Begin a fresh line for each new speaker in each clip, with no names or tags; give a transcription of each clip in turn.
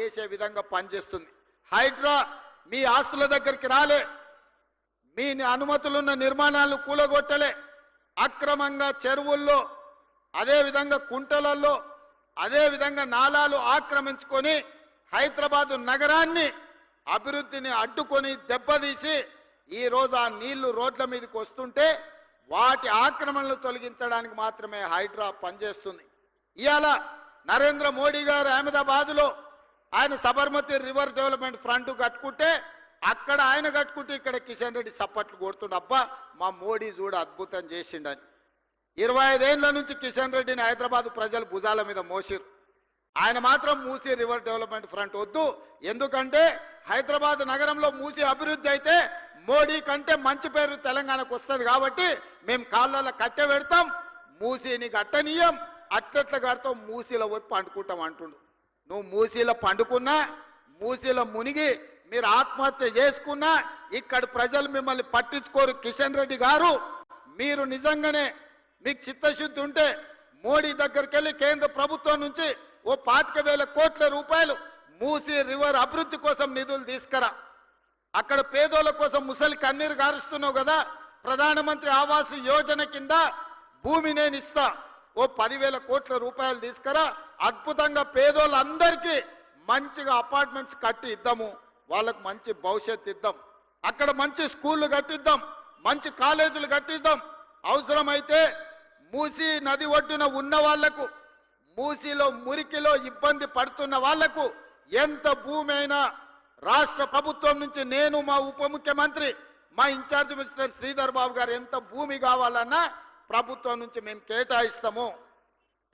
చేసే విధంగా పనిచేస్తుంది. హైడ్రా మీ ఆస్తుల దగ్గరికి రాలే, మీ అనుమతులున్న నిర్మాణాలు కూలగొట్టలే, అక్రమంగా చెరువుల్లో అదేవిధంగా కుంటలలో అదేవిధంగా నాలాలు ఆక్రమించుకొని హైదరాబాదు నగరాన్ని అభివృద్ధిని అడ్డుకొని దెబ్బతీసి ఈరోజు ఆ నీళ్లు రోడ్ల మీదకి వస్తుంటే వాటి ఆక్రమణలు తొలగించడానికి మాత్రమే హైడ్రా పనిచేస్తుంది. ఇవాళ నరేంద్ర మోడీ గారు అహ్మదాబాద్లో ఆయన సబర్మతి రివర్ డెవలప్మెంట్ ఫ్రంట్ కట్టుకుంటే అక్కడ ఆయన కట్టుకుంటే ఇక్కడ కిషన్ రెడ్డి సప్పట్లు కొడుతుండ, అబ్బా మా మోడీ చూడ అద్భుతం చేసిండని. 25 ఏళ్ల నుంచి కిషన్ రెడ్డిని హైదరాబాద్ ప్రజలు భుజాల మీద మోసిరు. ఆయన మాత్రం మూసీ రివర్ డెవలప్మెంట్ ఫ్రంట్ వద్దు, ఎందుకంటే హైదరాబాద్ నగరంలో మూసీ అభివృద్ధి అయితే మోడీ కంటే మంచి పేరు తెలంగాణకు వస్తుంది కాబట్టి మేము కాళ్ళలో కట్టె పెడతాం, మూసీని కట్టనీయం, అట్లట్ల కడతాం, మూసీలో పోయి పండుకుంటాం అంటుండు. నువ్వు మూసీలో పండుకున్నా, మూసీలో మునిగి మీరు ఆత్మహత్య చేసుకున్నా ఇక్కడ ప్రజలు మిమ్మల్ని పట్టించుకోరు. కిషన్ రెడ్డి గారు, మీరు నిజంగానే మీకు చిత్తశుద్ధి ఉంటే మోడీ దగ్గరికి వెళ్ళి కేంద్ర ప్రభుత్వం నుంచి ఓ 25,000 కోట్ల రూపాయలు మూసీ రివర్ అభివృద్ధి కోసం నిధులు తీసుకురా. అక్కడ పేదోళ్ళ కోసం ముసలి కన్నీరు గారుస్తున్నావు కదా, ప్రధానమంత్రి ఆవాస్ యోజన కింద భూమి నేను ఇస్తా, ఓ 10,000 కోట్ల రూపాయలు తీసుకురా, అద్భుతంగా పేదోళ్ళందరికీ మంచిగా అపార్ట్మెంట్స్ కట్టి ఇద్దాము, వాళ్ళకు మంచి భవిష్యత్తు ఇద్దాం, అక్కడ మంచి స్కూళ్ళు కట్టిద్దాం, మంచి కాలేజీలు కట్టిద్దాం. అవసరమైతే మూసీ నది ఒడ్డున ఉన్న వాళ్లకు, మూసీలో మురికిలో ఇబ్బంది పడుతున్న వాళ్లకు ఎంత భూమి అయినా రాష్ట్ర ప్రభుత్వం నుంచి నేను, మా ఉప ముఖ్యమంత్రి, మా ఇన్ఛార్జ్ మినిస్టర్ శ్రీధర్ బాబు గారు ఎంత భూమి కావాలన్నా ప్రభుత్వం నుంచి మేము కేటాయిస్తాము.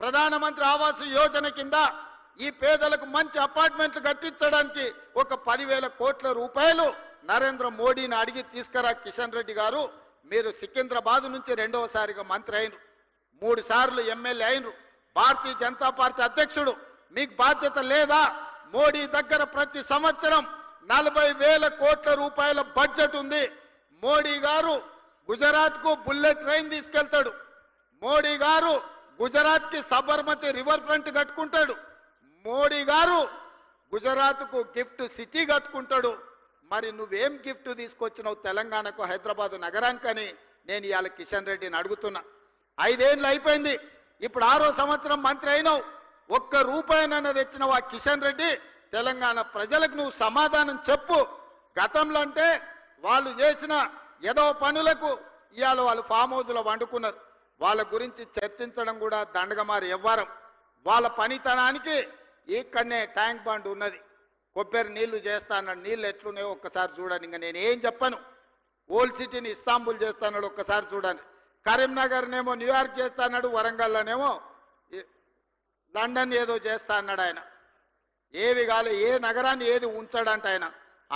ప్రధానమంత్రి ఆవాస్ యోజన కింద ఈ పేదలకు మంచి అపార్ట్మెంట్లు కట్టించడానికి ఒక 10,000 కోట్ల రూపాయలు నరేంద్ర మోడీని అడిగి తీసుకురా. కిషన్ రెడ్డి గారు, మీరు సికింద్రాబాద్ నుంచి 2వసారిగా మంత్రి అయినరు, 3 సార్లు ఎమ్మెల్యే అయినరు, భారతీయ జనతా పార్టీ అధ్యక్షుడు, మీకు బాధ్యత లేదా? మోడీ దగ్గర ప్రతి సంవత్సరం 40,000 కోట్ల రూపాయల బడ్జెట్ ఉంది. మోడీ గారు గుజరాత్కు బుల్లెట్ ట్రైన్ తీసుకెళ్తాడు, మోడీ గారు గుజరాత్కి సబర్మతి రివర్ ఫ్రంట్ కట్టుకుంటాడు, మోడీ గారు గుజరాత్కు గిఫ్ట్ సిటీ కట్టుకుంటాడు. మరి నువ్వేం గిఫ్ట్ తీసుకొచ్చినావు తెలంగాణకు, హైదరాబాద్ నగరానికని నేను ఇవాళ కిషన్ రెడ్డిని అడుగుతున్నా. 5 ఏళ్ళు అయిపోయింది, ఇప్పుడు 6వ సంవత్సరం మంత్రి అయినావు, ఒక్క రూపాయినైనా తెచ్చినావు ఆ కిషన్ రెడ్డి? తెలంగాణ ప్రజలకు నువ్వు సమాధానం చెప్పు. గతంలో అంటే వాళ్ళు చేసిన ఏదో పనులకు ఇవాళ వాళ్ళు ఫామ్ హౌస్లో వండుకున్నారు, వాళ్ళ గురించి చర్చించడం కూడా దండగమారి వ్యవహారం. వాళ్ళ పనితనానికి ఇక్కడనే ట్యాంక్ బండ్ ఉన్నది, కొబ్బరి నీళ్లు చేస్తా అన్నాడు, నీళ్ళు ఎట్లున్నాయో ఒక్కసారి చూడండి. ఇంకా నేను ఏం చెప్పను. ఓల్డ్ సిటీని ఇస్తాంబుల్ చేస్తా అన్నాడు, ఒక్కసారి చూడండి. కరీంనగర్నేమో న్యూయార్క్ చేస్తా అన్నాడు, వరంగల్లోనేమో లండన్ ఏదో చేస్తా అన్నాడు. ఆయన ఏవి కాలే, ఏ నగరాన్ని ఏది ఉంచాడంట ఆయన,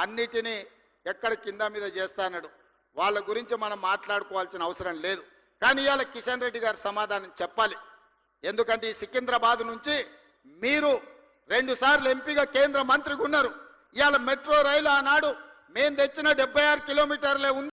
అన్నిటినీ ఎక్కడ కింద మీద చేస్తా అన్నాడు. వాళ్ళ గురించి మనం మాట్లాడుకోవాల్సిన అవసరం లేదు. కానీ ఇవాళ కిషన్ రెడ్డి గారు సమాధానం చెప్పాలి. ఎందుకంటే ఈ సికింద్రాబాద్ నుంచి మీరు 2 సార్లు ఎంపీగా కేంద్ర మంత్రిగా ఉన్నారు. ఇవాళ మెట్రో రైలు ఆనాడు మేము తెచ్చిన 76 కిలోమీటర్లే ఉంది.